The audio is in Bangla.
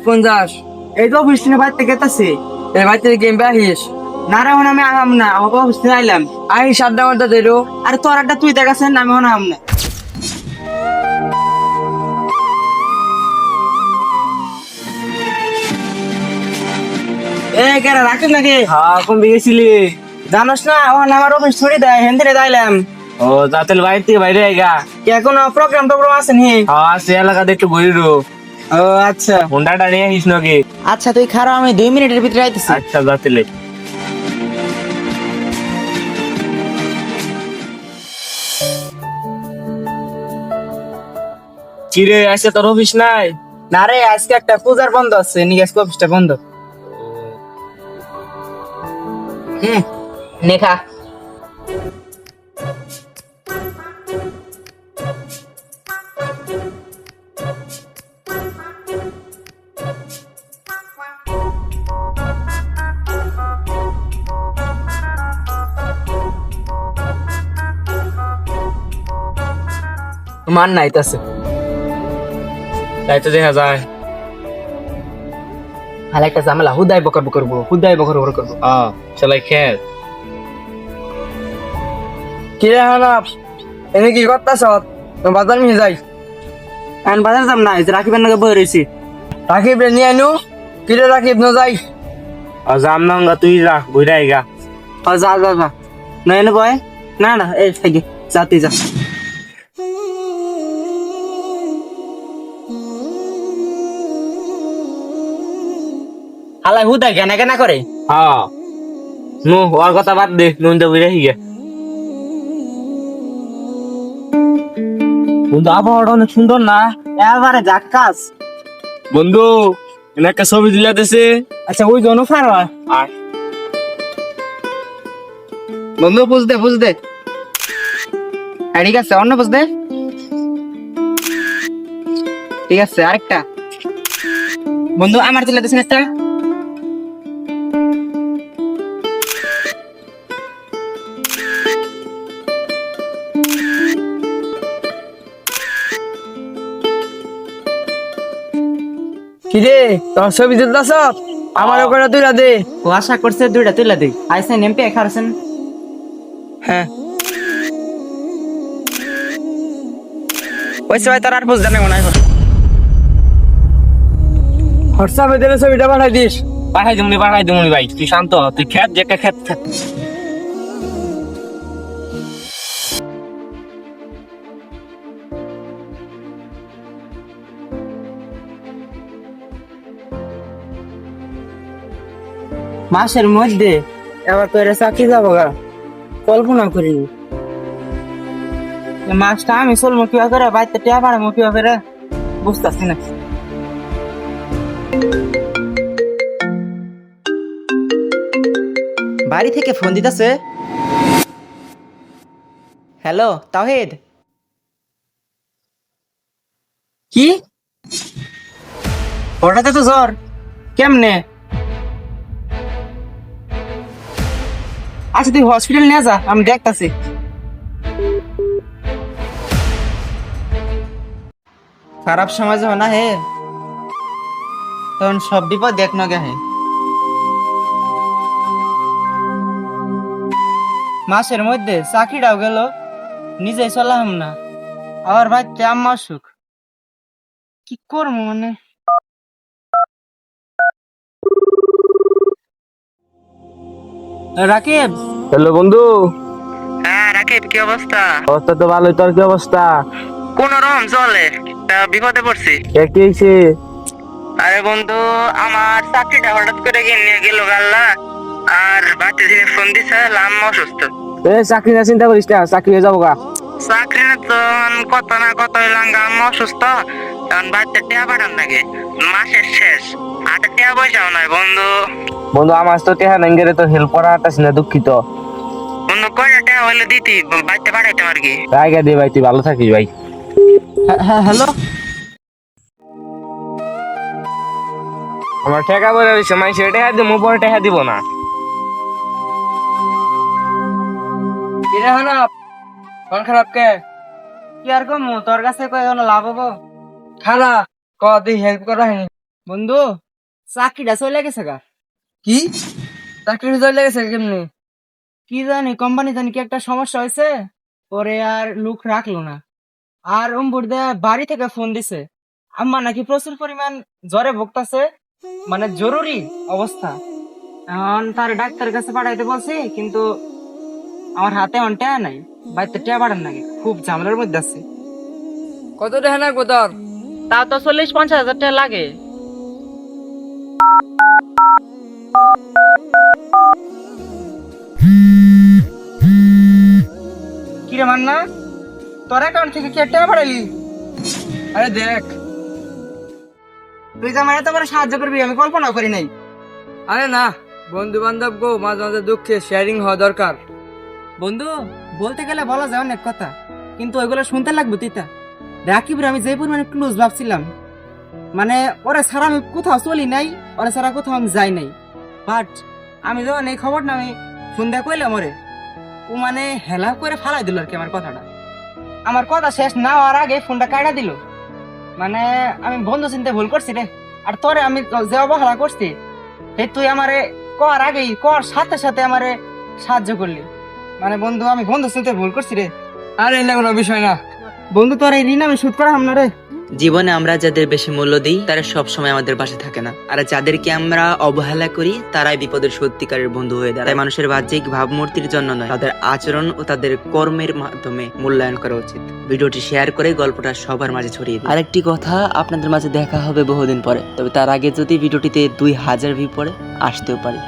কোন যাস? এই তো অফিস থেকে বাড়িতে গেতেছি। এর বাড়িতে গেম আহিস? না রে হন আমি আম না, আমাকে অফিস থেকে আইলাম। আহিস 7 ঘন্টা দেরো। আরে তোর একটা তুই দেখাছেন, আমি হন আম না। এ কেরা রাখিস নাকি? হ্যাঁ কোন দিকে গেছিলি? জানোস না ওখান আমার অফিস ছুটি দেয়, হেন থেকে আইলাম। ও যাতে বাড়ি থেকে বাইরে আইগা। কে কোনো প্রোগ্রাম টোগ্রাম আছে নি? হ্যাঁ সে এলাকাতে একটু ঘুরিরো। ও আচ্ছা হুন্ডাটা নিয়ে আসিস নাকি? আচ্ছা, তুই খারাপ, আমি 2 মিনিটের ভিতরে আইতেছি। আচ্ছা যাতে কিরে আসছে তোর অফিস নাই? না রে, আজকে একটা পূজার বন্ধ আছে, নিয়ে আজকে অফিসটা বন্ধ। নেখা মান নাইতাছে। তাই তো দেখা যায়। আর একটা ঝামেলা, হুদাই বকর বকর করবো, হুদাই বকর বকর করবো। হ্যাঁ চলাই খেল। কি রে হানাপ, এনে কি করতাছ? বাজার নিয়ে যাই। এখন বাজার যাম না, এই যে রাখিবেন নাকি বই রয়েছি। রাকিব রে নিয়ে আনু। কি রে রাকিব, ন যাই? যাম না তুই যা ঘুরে আইগা। ও যা যা যা, না এনে বয়। না না, এই থাকি, যা তুই যা। হালাই হুদাই কেনা কেনা করে। হ্যাঁ নু ওর কথা বাদ দে, নুন তো ঘুরে আইগা। বন্ধু আবহাওয়াটা অনেক সুন্দর না? এবারে জাক্কাস। বন্ধু এনে একটা ছবি দিলা দেছে। আচ্ছা ওই জন্য ফার আর বন্ধু বুঝ দে ঠিক আছে, অন্য বুঝ দে। ঠিক আছে, আরেকটা বন্ধু আমার তুলে দিস একটা। কি রে, তোর ছবি দিতাছ? আমার ওখানে তুইলা দে। ও আশা করছে 2টা তুলে দিই। আইসেন এমপি খারছেন। হ্যাঁ ওই সবাই তার আর বুঝতে না মনে হয়। হোয়াটসঅ্যাপে দিলে ছবিটা পাঠাই দিস। পাঠাই দিমুনি ভাই, তুই শান্ত হ, তুই খেত যে খেত খেত। মাসের মধ্যে এবার তো এটা চাকরি যাবো গা, কল্পনা করিনি। মাসটা আমি চলবো কিবা করে, বাড়িতে টিয়া পাড়াবো কিবা করে, বুঝতেছি না। বাড়ি থেকে ফোন দিতেছে। হ্যালো তাওহিদ। কি হঠাৎ তো জ্বর? কেমনে? আচ্ছা তুই হসপিটাল নিয়ে যা, আমি দেখতাছি। খারাপ সময় যখন না হে, তখন সব বিপদ দেখ না গে হে। মাসের মধ্যে চাকরিটাও গেল, নিজেই চলাম না, আবার বাড়িতে আম্মা অসুখ। কি করবো মানে? রাকিব। হ্যালো বন্ধু। হ্যাঁ রাকিব, কি অবস্থা? অবস্থা তো ভালোই, তোর কি অবস্থা? কোন রকম চলে, তা বিপদে পড়ছি। কি হয়েছে? আরে বন্ধু, আমার চাকরিটা হঠাৎ করে নিয়ে গেল গাল্লা, আর বাড়িতে থেকে ফোন দিছে আম্মা অসুস্থ। চাকরি না চিন্তা করিস না, চাকরি হয়ে যাবো গা। চাকরি না তো, কত না কত হইলাম, আম্মা অসুস্থ, তখন বাড়িতে টিয়া পাঠান লাগে, মাসের শেষ, হাতে টিয়া পয়সাও নাই বন্ধু। বন্ধু আমার তো টেহা নাঙ্গেরে তো হেল্প করা হাঁটাস না, দুঃখিত। বন্ধু কয়টা টিয়া হইলে দিতি, বাড়িতে পাঠাইতাম আর কি। জায়গা দে ভাই, তুই ভালো থাকিস ভাই। হ্যাঁ হ্যালো। আমার ঠেকা বলে দিচ্ছে, মাইসে টেহা দিব, পরে টেহা দিব না। কি রে হানাপ, মন খারাপ কে? কি আর কম, তোর কাছে কই লাভ হবো? খারাপ ক, তুই হেল্প করা হয়নি। বন্ধু চাকরিটা চলে গেছে গা। কি চাকরি রেজাল্ট লেগেছে কেমনি? কি জানি কোম্পানি জানি কি একটা সমস্যা হয়েছে, পরে আর লোক রাখলো না। আর অম্বুর দা বাড়ি থেকে ফোন দিছে, আম্মা নাকি প্রচুর পরিমাণ জ্বরে ভুগতাছে, মানে জরুরি অবস্থা। এখন তার ডাক্তারের কাছে পাঠাইতে বলছি, কিন্তু আমার হাতে এখন টেয়া নাই, বাড়িতে টেয়া পাঠান নাকি, খুব ঝামেলার মধ্যে আছে। কত টাকা লাগবো তোর? তাও তো 40-50 হাজার টাকা লাগে। কিরে মান্না, তোর অ্যাকাউন্ট থেকে কে টাকা পাঠালি? আরে দেখ। তুই যে আমার এত বড় সাহায্য করবি আমি কল্পনা করি নাই। আরে না, বন্ধু বান্ধব গো, মাঝে মাঝে দুঃখে শেয়ারিং হওয়া দরকার। বন্ধু, বলতে গেলে বলা যায় অনেক কথা, কিন্তু ওইগুলো শুনতে লাগবে তিতা। রাকিবের আমি যে পরিমাণে ক্লোজ ভাবছিলাম, মানে ওরা ছাড়া আমি কোথাও চলি নাই, ওরা ছাড়া কোথাও আমি যাই নাই। বাট আমি যখন এই খবরটা আমি ফোন দিয়ে কইলাম ওরে, ও মানে হেলা করে ফালাই দিল আর কি আমার কথাটা। আমার কথা শেষ না হওয়ার আগে ফোনটা কাটা দিল। মানে আমি বন্ধু চিনতে ভুল করছি রে। আর তোরে আমি যে অবহেলা করছি, এই তুই আমারে কর আগেই কর সাথে সাথে আমারে সাহায্য করলি। মানে বন্ধু আমি বন্ধু চিনতে ভুল করছি রে। আরে না কোনো বিষয় না। বন্ধু তোর এই ঋণ আমি শোধ করা না রে। জীবনে আমরা যাদের বেশি মূল্য দিই তারা সব সময় আমাদের পাশে থাকে না, আর যাদেরকে আমরা অবহেলা করি তারাই বিপদের সত্যিকারের বন্ধু হয়ে দাঁড়ায়। তাই মানুষের বাহ্যিক ভাবমূর্তির জন্য নয়, তাদের আচরণ ও তাদের কর্মের মাধ্যমে মূল্যায়ন করা উচিত। ভিডিওটি শেয়ার করে গল্পটা সবার মাঝে ছড়িয়ে দিন। আরেকটি কথা, আপনাদের মাঝে দেখা হবে বহুদিন পরে, তবে তার আগে যদি ভিডিওটিতে 2000 ভিউ পড়ে আসতেও পারে।